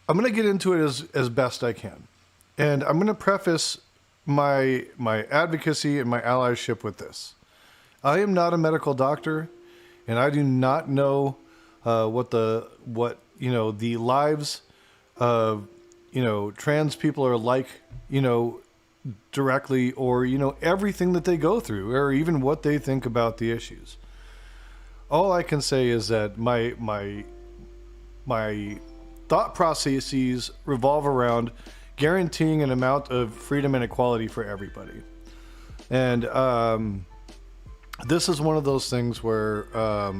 I'm going to get into it as best I can. And I'm going to preface my advocacy and my allyship with this. I am not a medical doctor, and I do not know what the lives of trans people are like, directly, or everything that they go through, or even what they think about the issues. All I can say is that my thought processes revolve around guaranteeing an amount of freedom and equality for everybody. And this is one of those things where, I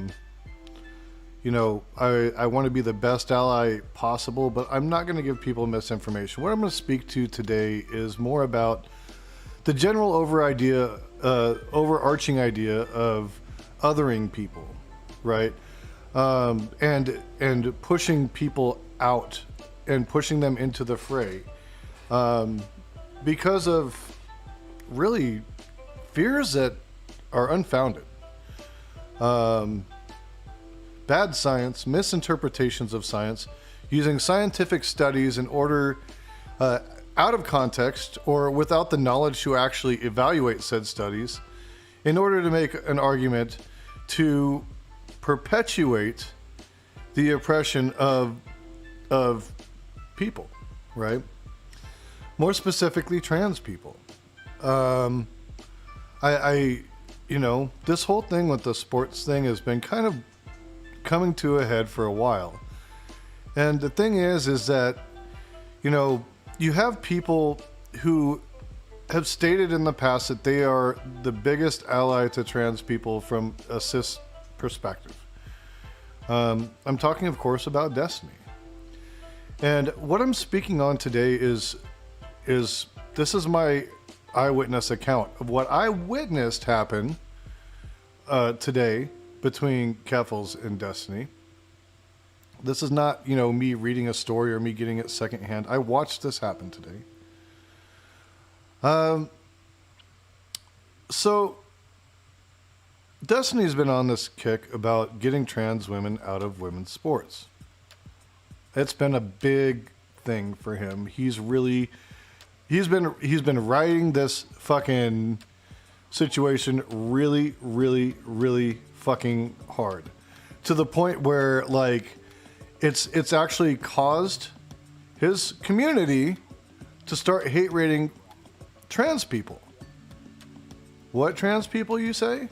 want to be the best ally possible, but I'm not going to give people misinformation. What I'm going to speak to today is more about the general overarching idea of othering people, right? And pushing people out and pushing them into the fray, because of really fears that are unfounded. Bad science, misinterpretations of science, using scientific studies in order, out of context or without the knowledge to actually evaluate said studies, in order to make an argument to perpetuate the oppression of people, right? More specifically, trans people. This whole thing with the sports thing has been kind of coming to a head for a while. And the thing is that, you have people who have stated in the past that they are the biggest ally to trans people from a cis perspective. I'm talking, of course, about Destiny. And what I'm speaking on today is this is my eyewitness account of what I witnessed happen today between Keffals and Destiny. This is not, me reading a story or me getting it secondhand. I watched this happen today. So Destiny's been on this kick about getting trans women out of women's sports. It's been a big thing for him. He's been riding this fucking situation really, really, really fucking hard, to the point where it's actually caused his community to start hate rating trans people. What trans people, you say?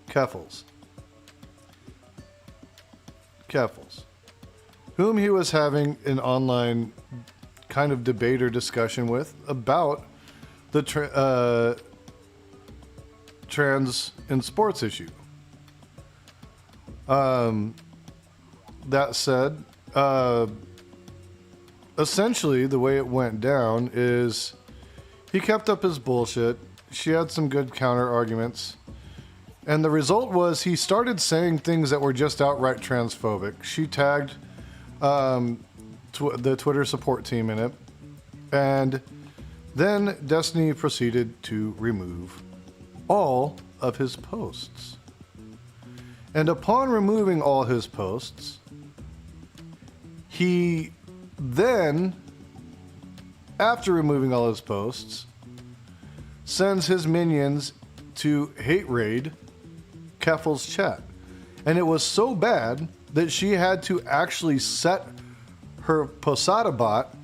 Keffals, whom he was having an online kind of debate or discussion with about the trans in sports issue. That said, essentially the way it went down is he kept up his bullshit. She had some good counter arguments. And the result was he started saying things that were just outright transphobic. She tagged the Twitter support team in it. And then Destiny proceeded to remove all of his posts. And upon removing all his posts, he then, after removing all his posts, sends his minions to hate raid Keffals' chat. And it was so bad that she had to actually set her Posada bot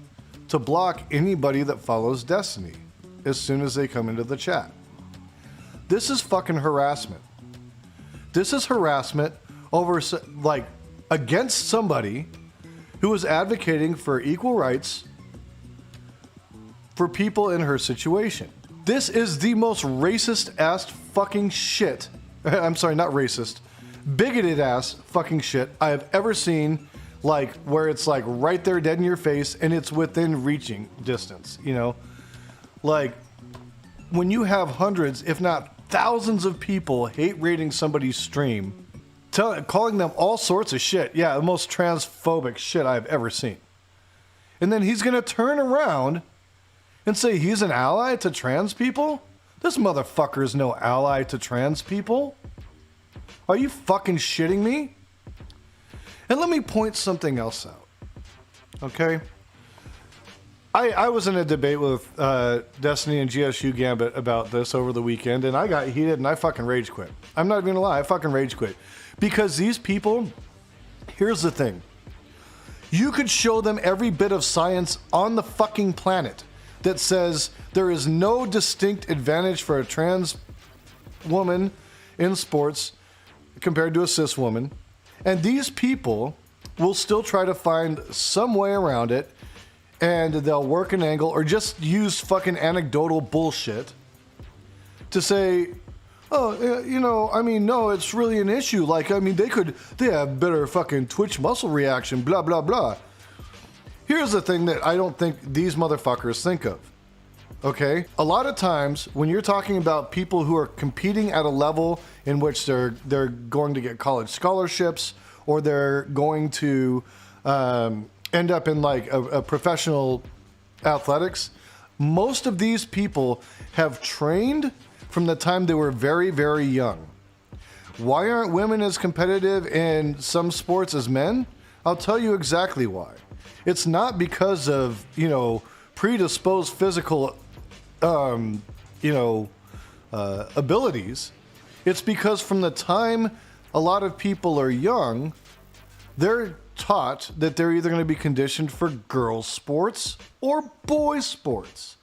to block anybody that follows Destiny as soon as they come into the chat. This is fucking harassment. This is harassment over, against somebody who is advocating for equal rights for people in her situation. This is the most racist ass fucking shit. I'm sorry, not racist. Bigoted ass fucking shit I have ever seen, where it's right there dead in your face and it's within reaching distance, when you have hundreds, if not thousands of people hate rating somebody's stream, calling them all sorts of shit. Yeah, the most transphobic shit I've ever seen. And then he's going to turn around and say he's an ally to trans people? This motherfucker is no ally to trans people. Are you fucking shitting me? And let me point something else out. Okay? I was in a debate with Destiny and GSU Gambit about this over the weekend, and I got heated and I fucking rage quit. I'm not even gonna lie, I fucking rage quit. Because these people, here's the thing. You could show them every bit of science on the fucking planet that says there is no distinct advantage for a trans woman in sports compared to a cis woman. And these people will still try to find some way around it, and they'll work an angle or just use fucking anecdotal bullshit to say, oh, you know, I mean, no, it's really an issue. Like, I mean, they have better fucking twitch muscle reaction, blah, blah, blah. Here's the thing that I don't think these motherfuckers think of. Okay? A lot of times when you're talking about people who are competing at a level in which they're going to get college scholarships, or they're going to end up in like a professional athletics, most of these people have trained from the time they were very, very young. Why aren't women as competitive in some sports as men? I'll tell you exactly why. It's not because of, you know, predisposed physical, abilities. It's because from the time a lot of people are young, they're taught that they're either going to be conditioned for girls' sports or boys' sports.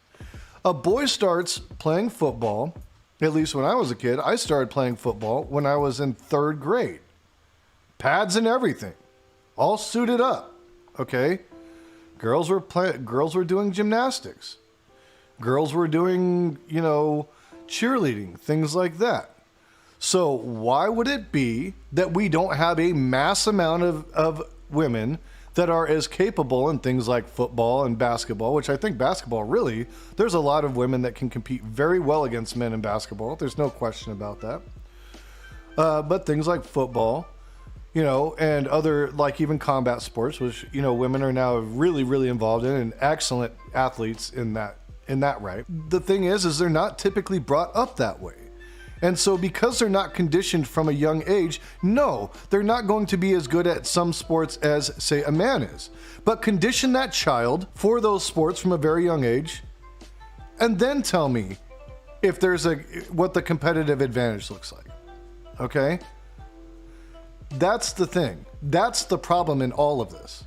A boy starts playing football, at least when I was a kid. I started playing football when I was in 3rd grade. Pads and everything, all suited up, okay? Girls were doing gymnastics. Girls were doing, you know, cheerleading, things like that. So why would it be that we don't have a mass amount of women that are as capable in things like football and basketball, which I think basketball really, there's a lot of women that can compete very well against men in basketball. There's no question about that. But things like football, you know, and other, like even combat sports, which, you know, women are now really, really involved in and excellent athletes in that right. The thing is they're not typically brought up that way. And so because they're not conditioned from a young age, no, they're not going to be as good at some sports as, say, a man is. But condition that child for those sports from a very young age, and then tell me if there's what the competitive advantage looks like. Okay? That's the thing. That's the problem in all of this.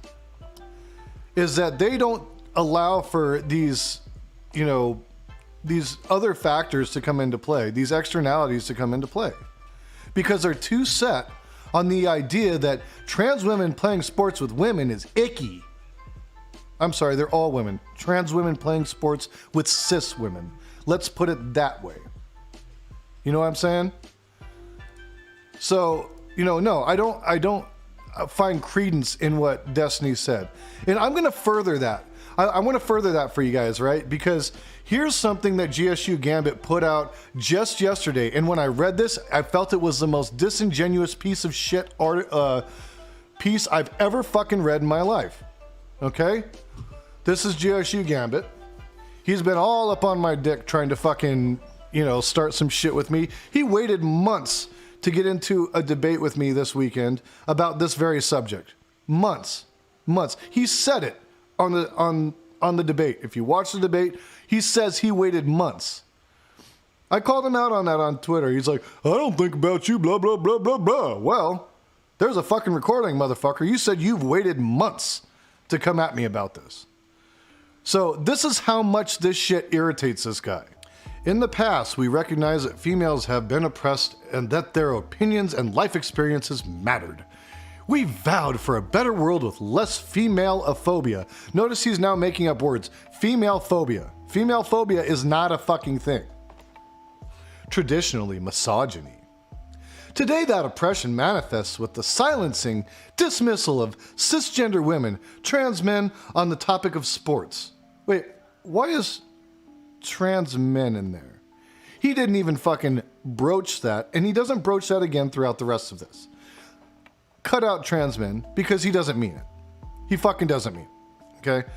Is that they don't allow for these, you know, these other factors to come into play, these externalities to come into play, because they're too set on the idea that trans women playing sports with women is icky. I'm sorry, they're all women. Trans women playing sports with cis women. Let's put it that way. You know what I'm saying? So, you know, no, I don't find credence in what Destiny said. And I'm going to further that. I want to further that for you guys, right? Because here's something that GSU Gambit put out just yesterday. And when I read this, I felt it was the most disingenuous piece of shit piece I've ever fucking read in my life. Okay? This is GSU Gambit. He's been all up on my dick trying to fucking, you know, start some shit with me. He waited months to get into a debate with me this weekend about this very subject. Months. He said it on the debate. If you watch the debate, he says he waited months. I called him out on that on Twitter. He's like, I don't think about you, blah, blah, blah, blah, blah. Well, there's a fucking recording, motherfucker. You said you've waited months to come at me about this. So this is how much this shit irritates this guy. In the past, we recognize that females have been oppressed and that their opinions and life experiences mattered. We vowed for a better world with less female-ophobia. Notice he's now making up words. Female phobia. Female phobia is not a fucking thing. Traditionally, misogyny. Today, that oppression manifests with the silencing dismissal of cisgender women, trans men on the topic of sports. Wait, why is trans men in there? He didn't even fucking broach that, and he doesn't broach that again throughout the rest of this. Cut out trans men because he doesn't mean it. He fucking doesn't mean it, okay?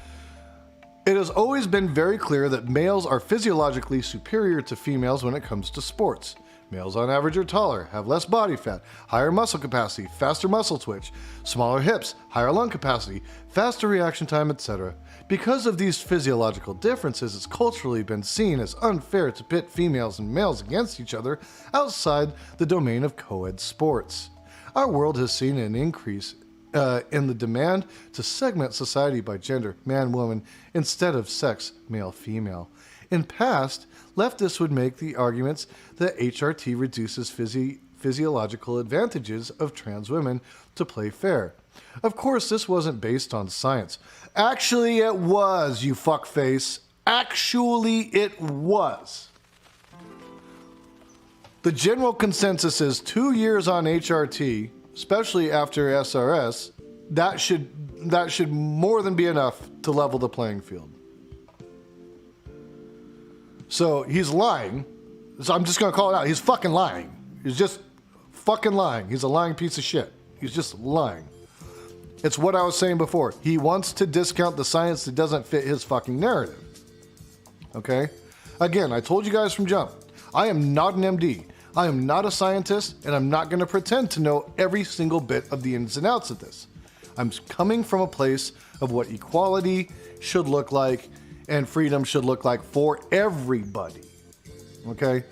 It has always been very clear that males are physiologically superior to females when it comes to sports. Males on average are taller, have less body fat, higher muscle capacity, faster muscle twitch, smaller hips, higher lung capacity, faster reaction time, etc. Because of these physiological differences, it's culturally been seen as unfair to pit females and males against each other outside the domain of co-ed sports. Our world has seen an increase in the demand to segment society by gender, man, woman, instead of sex, male, female. In past, leftists would make the arguments that HRT reduces physiological advantages of trans women to play fair. Of course, this wasn't based on science. Actually, it was, you fuckface. Actually, it was. The general consensus is 2 years on HRT, especially after SRS, that should more than be enough to level the playing field. So he's lying. So I'm just going to call it out. He's fucking lying. He's just fucking lying. He's a lying piece of shit. He's just lying. It's what I was saying before. He wants to discount the science that doesn't fit his fucking narrative. Okay? Again, I told you guys from jump. I am not an MD. I am not a scientist, and I'm not going to pretend to know every single bit of the ins and outs of this. I'm coming from a place of what equality should look like and freedom should look like for everybody. Okay?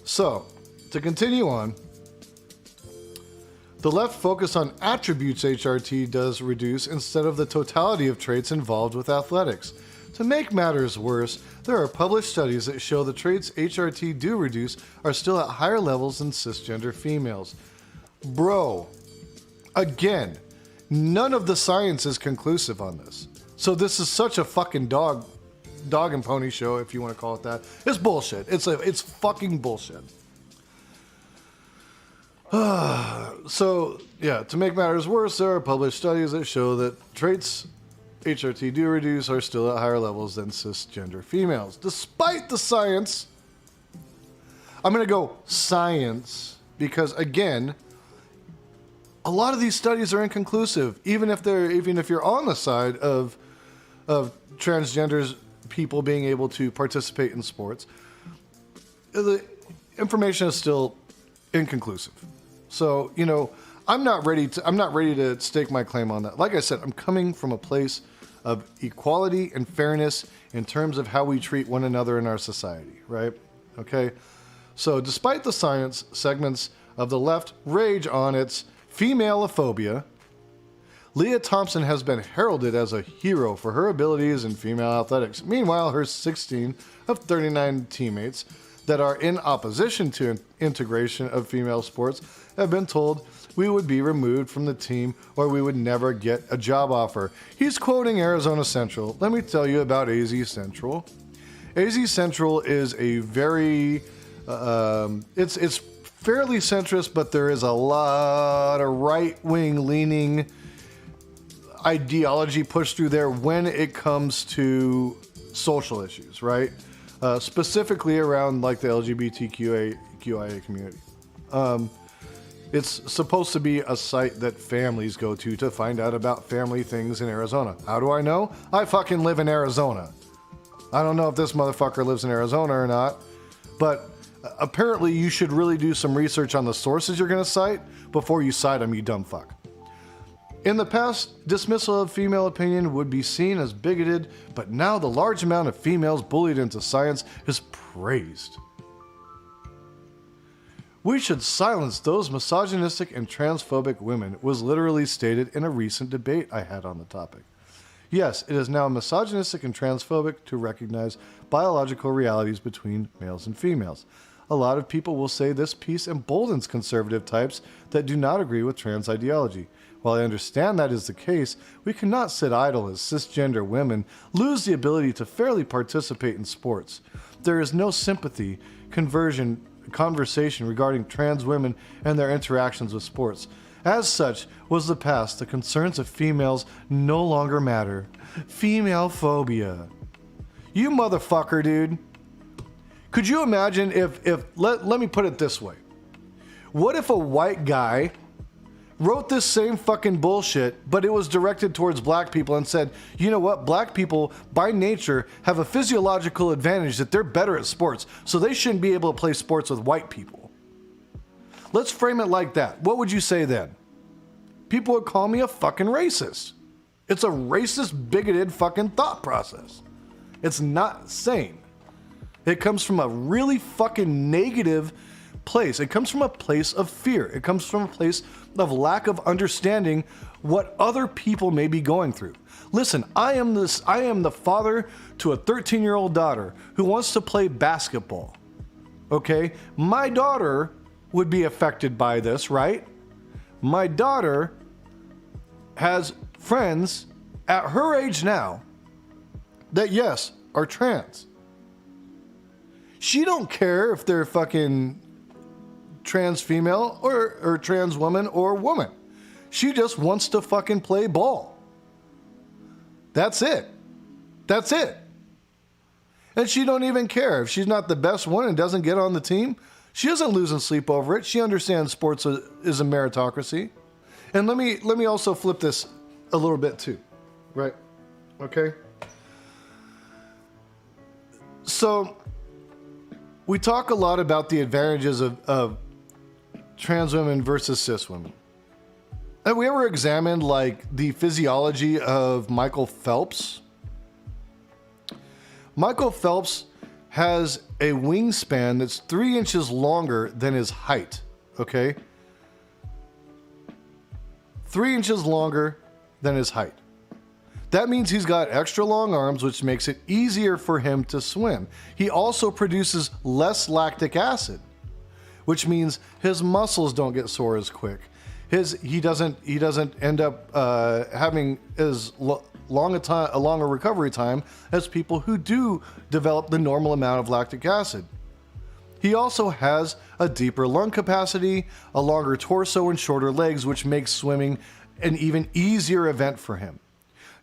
So, to continue on, the left focus on attributes HRT does reduce instead of the totality of traits involved with athletics. To make matters worse, there are published studies that show the traits HRT do reduce are still at higher levels than cisgender females. Bro, again, none of the science is conclusive on this. So this is such a fucking dog and pony show, if you want to call it that. It's bullshit. It's fucking bullshit. So, yeah, to make matters worse, there are published studies that show that traits HRT do reduce are still at higher levels than cisgender females. Despite the science, I'm going to go science, because again, a lot of these studies are inconclusive, even if you're on the side of transgenders people being able to participate in sports. The information is still inconclusive. So, you know, I'm not ready to stake my claim on that. Like I said, I'm coming from a place of equality and fairness in terms of how we treat one another in our society, right? Okay? So, despite the science, segments of the left rage on its femaleophobia, Leah Thompson has been heralded as a hero for her abilities in female athletics. Meanwhile, her 16 of 39 teammates that are in opposition to integration of female sports have been told we would be removed from the team or we would never get a job offer. He's quoting Arizona Central. Let me tell you about AZ Central. AZ Central is a very, it's fairly centrist, but there is a lot of right-wing leaning ideology pushed through there when it comes to social issues, right? Specifically around like the LGBTQIA community. It's supposed to be a site that families go to find out about family things in Arizona. How do I know? I fucking live in Arizona. I don't know if this motherfucker lives in Arizona or not, but apparently you should really do some research on the sources you're going to cite before you cite them, you dumb fuck. In the past, dismissal of female opinion would be seen as bigoted, but now the large amount of females bullied into science is praised. We should silence those misogynistic and transphobic women, was literally stated in a recent debate I had on the topic. Yes, it is now misogynistic and transphobic to recognize biological realities between males and females. A lot of people will say this piece emboldens conservative types that do not agree with trans ideology. While I understand that is the case, we cannot sit idle as cisgender women lose the ability to fairly participate in sports. There is no sympathy, conversation regarding trans women and their interactions with sports. As such was the past, the concerns of females no longer matter. Female phobia. You motherfucker, dude. Could you imagine if let me put it this way. What if a white guy wrote this same fucking bullshit, but it was directed towards black people and said, you know what, black people by nature have a physiological advantage that they're better at sports, so they shouldn't be able to play sports with white people. Let's frame it like that. What would you say then? People would call me a fucking racist. It's a racist, bigoted fucking thought process. It's not sane. It comes from a really fucking negative place. It comes from a place of fear. It comes from a place of lack of understanding what other people may be going through. Listen, I am the father to a 13-year-old daughter who wants to play basketball. Okay? My daughter would be affected by this, right? My daughter has friends at her age now that, yes, are trans. She don't care if they're fucking trans female or trans woman or woman. She just wants to fucking play ball. That's it. That's it. And she don't even care if she's not the best one and doesn't get on the team. She doesn't lose sleep over it. She understands sports is a meritocracy. And let me also flip this a little bit too, right? Okay. So we talk a lot about the advantages of trans women versus cis women. Have we ever examined like the physiology of Michael Phelps? Michael Phelps has a wingspan that's 3 inches longer than his height, okay? 3 inches longer than his height. That means he's got extra long arms, which makes it easier for him to swim. He also produces less lactic acid, which means his muscles don't get sore as quick. He doesn't end up having as long a recovery time as people who do develop the normal amount of lactic acid. He also has a deeper lung capacity, a longer torso, and shorter legs, which makes swimming an even easier event for him.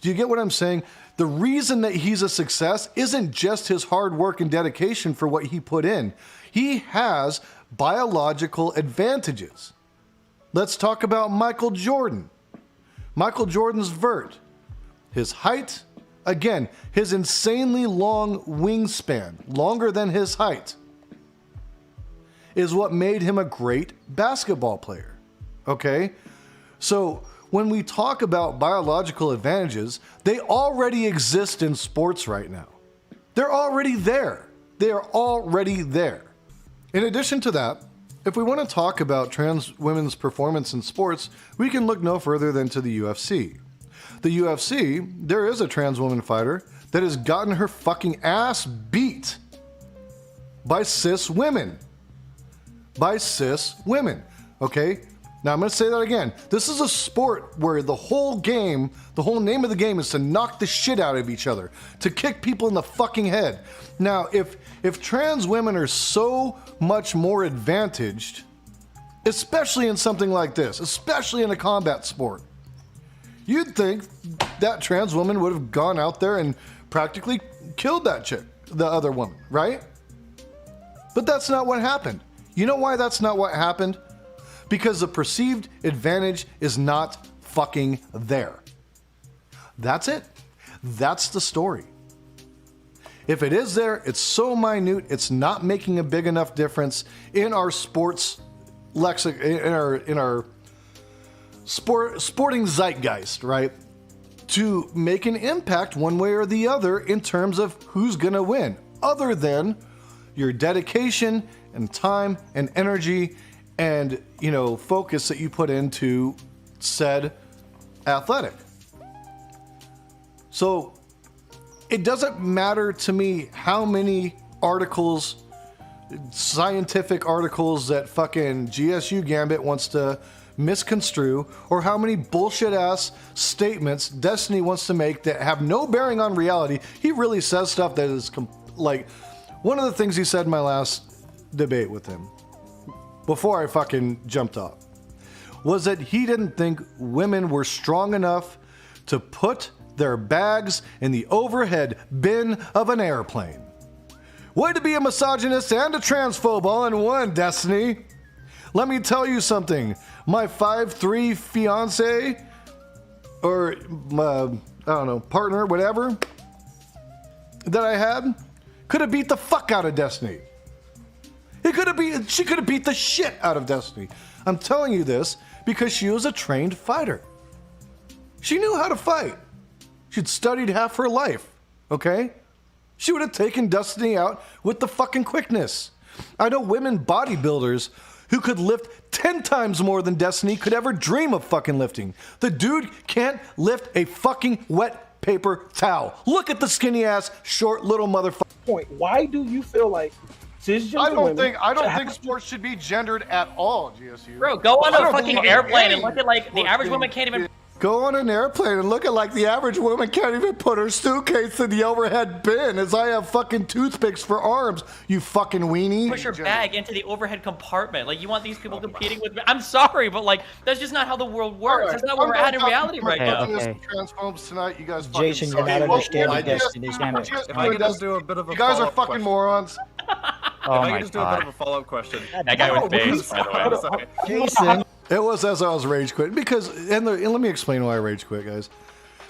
Do you get what I'm saying? The reason that he's a success isn't just his hard work and dedication for what he put in. He has biological advantages. Let's talk about Michael Jordan. Michael Jordan's vert. His height, again, his insanely long wingspan, longer than his height, is what made him a great basketball player. Okay? So when we talk about biological advantages, they already exist in sports right now. They're already there. They are already there. In addition to that, if we want to talk about trans women's performance in sports, we can look no further than to the UFC. The UFC, there is a trans woman fighter that has gotten her fucking ass beat by cis women. By cis women, okay? Now I'm going to say that again. This is a sport where the whole name of the game is to knock the shit out of each other, to kick people in the fucking head. Now, if trans women are so much more advantaged, especially in something like this, especially in a combat sport, you'd think that trans woman would have gone out there and practically killed that chick, the other woman, right? But that's not what happened. You know why that's not what happened? Because the perceived advantage is not fucking there. That's it. That's the story. If it is there, it's so minute, it's not making a big enough difference in our sports lexicon, in our sporting zeitgeist, right? To make an impact one way or the other in terms of who's gonna win, other than your dedication and time and energy and, focus that you put into said athletic. So it doesn't matter to me how many articles, scientific articles that fucking GSU Gambit wants to misconstrue, or how many bullshit ass statements Destiny wants to make that have no bearing on reality. He really says stuff that is like one of the things he said in my last debate with him before I fucking jumped off was that he didn't think women were strong enough to put their bags in the overhead bin of an airplane. Way to be a misogynist and a transphobe all in one, Destiny. Let me tell you something. My 5'3" fiance, or partner, whatever, that I had, could have beat the fuck out of Destiny. He could could have beat the shit out of Destiny. I'm telling you this because she was a trained fighter. She knew how to fight. She'd studied half her life, okay? She would have taken Destiny out with the fucking quickness. I know women bodybuilders who could lift 10 times more than Destiny could ever dream of fucking lifting. The dude can't lift a fucking wet paper towel. Look at the skinny ass, short little motherfucker. Point. Why do you feel like cisgender I don't think sports should be gendered at all, GSU. Bro, go on a fucking airplane and look at like the average woman can't even. Go on an airplane and look at like the average woman can't even put her suitcase in the overhead bin as I have fucking toothpicks for arms, you fucking weenie. Push your bag into the overhead compartment. Like, you want these people competing with me? I'm sorry, but like, that's just not how the world works. Right. That's not where we're at in reality right now. Okay. Transphobes tonight, you guys. Jason, you're not understanding Destiny's Damage. If I could just do a bit of a You guys are follow-up fucking question. morons. Oh If I my could just do a bit of a follow-up question. That guy with face, by the way. Jason. It was as I was rage quit because, and let me explain why I rage quit, guys.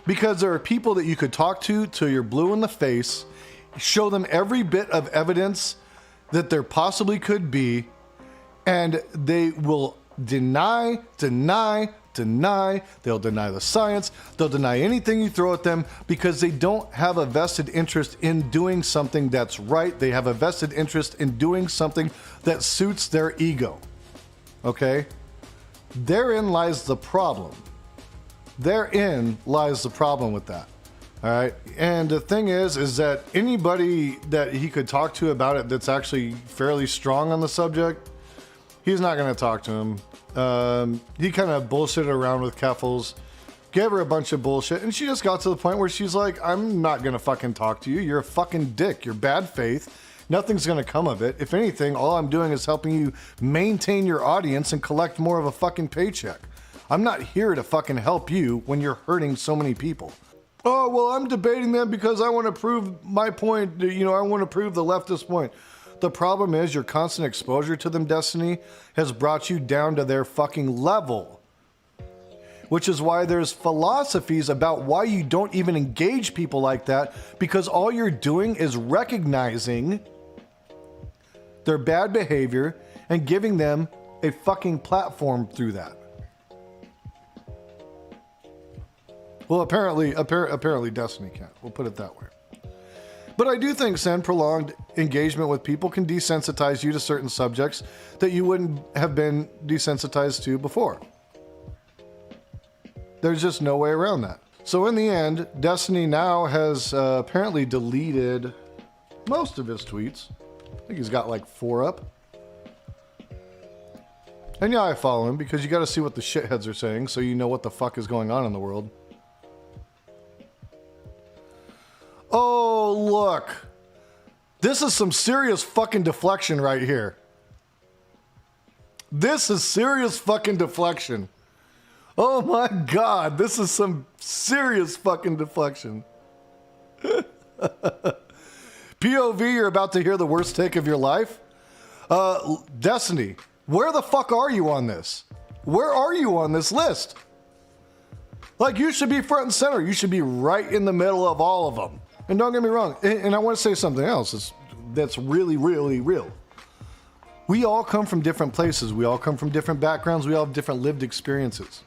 Because there are people that you could talk to till you're blue in the face, show them every bit of evidence that there possibly could be, and they will deny. They'll deny the science. They'll deny anything you throw at them because they don't have a vested interest in doing something that's right. They have a vested interest in doing something that suits their ego. Okay? Therein lies the problem. Therein lies the problem with that. All right. And the thing is that anybody that he could talk to about it that's actually fairly strong on the subject, he's not going to talk to him. He kind of bullshitted around with Keffals, gave her a bunch of bullshit, and she just got to the point where she's like, I'm not going to fucking talk to you. You're a fucking dick. You're bad faith. Nothing's going to come of it. If anything, all I'm doing is helping you maintain your audience and collect more of a fucking paycheck. I'm not here to fucking help you when you're hurting so many people. Oh, well, I'm debating them because I want to prove my point. You know, I want to prove the leftist point. The problem is your constant exposure to them, Destiny, has brought you down to their fucking level. Which is why there's philosophies about why you don't even engage people like that, because all you're doing is recognizing their bad behavior and giving them a fucking platform through that. Well, apparently Destiny can't. We'll put it that way. But I do think, Sen, prolonged engagement with people can desensitize you to certain subjects that you wouldn't have been desensitized to before. There's just no way around that. So in the end, Destiny now has apparently deleted most of his tweets. I think he's got like 4 up. And yeah, I follow him because you got to see what the shitheads are saying so you know what the fuck is going on in the world. Oh, look. This is some serious fucking deflection right here. This is serious fucking deflection. Oh my God, this is some serious fucking deflection. POV, you're about to hear the worst take of your life. Destiny, where the fuck are you on this? Where are you on this list? Like, you should be front and center. You should be right in the middle of all of them. And don't get me wrong, and I want to say something else that's really, really real. We all come from different places. We all come from different backgrounds. We all have different lived experiences.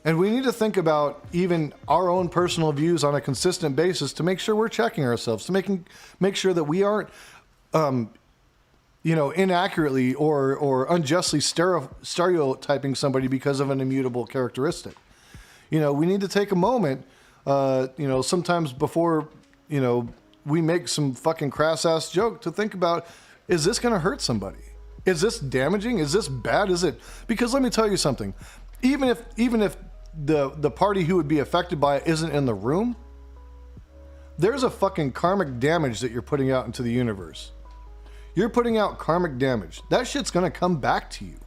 And we need to think about even our own personal views on a consistent basis to make sure we're checking ourselves, to make sure that we aren't, inaccurately or unjustly stereotyping somebody because of an immutable characteristic. You know, we need to take a moment, sometimes before, we make some fucking crass ass joke to think about, is this going to hurt somebody? Is this damaging? Is this bad? Is it? Because let me tell you something. Even if the party who would be affected by it isn't in the room, there's a fucking karmic damage that you're putting out into the universe. You're putting out karmic damage. That shit's going to come back to you.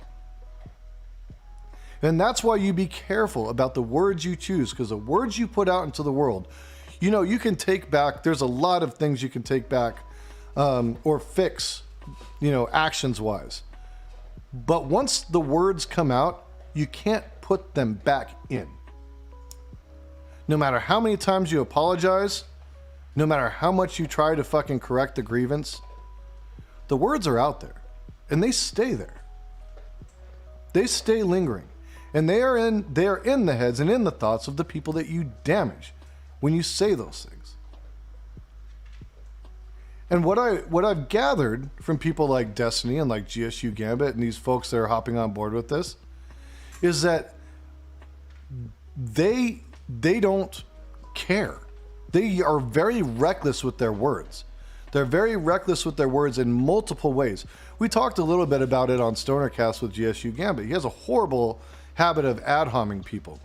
And that's why you be careful about the words you choose, because the words you put out into the world, you can take back, there's a lot of things you can take back or fix, actions wise. But once the words come out, you can't put them back in. No matter how many times you apologize, no matter how much you try to fucking correct the grievance, the words are out there. and they stay there. They stay lingering, and they are in the heads and in the thoughts of the people that you damage when you say those things. And what I've gathered from people like Destiny and like GSU Gambit and these folks that are hopping on board with this is that they don't care. They are very reckless with their words. They're very reckless with their words in multiple ways. We talked a little bit about it on Stonercast with GSU Gambit. He has a horrible habit of ad homing people.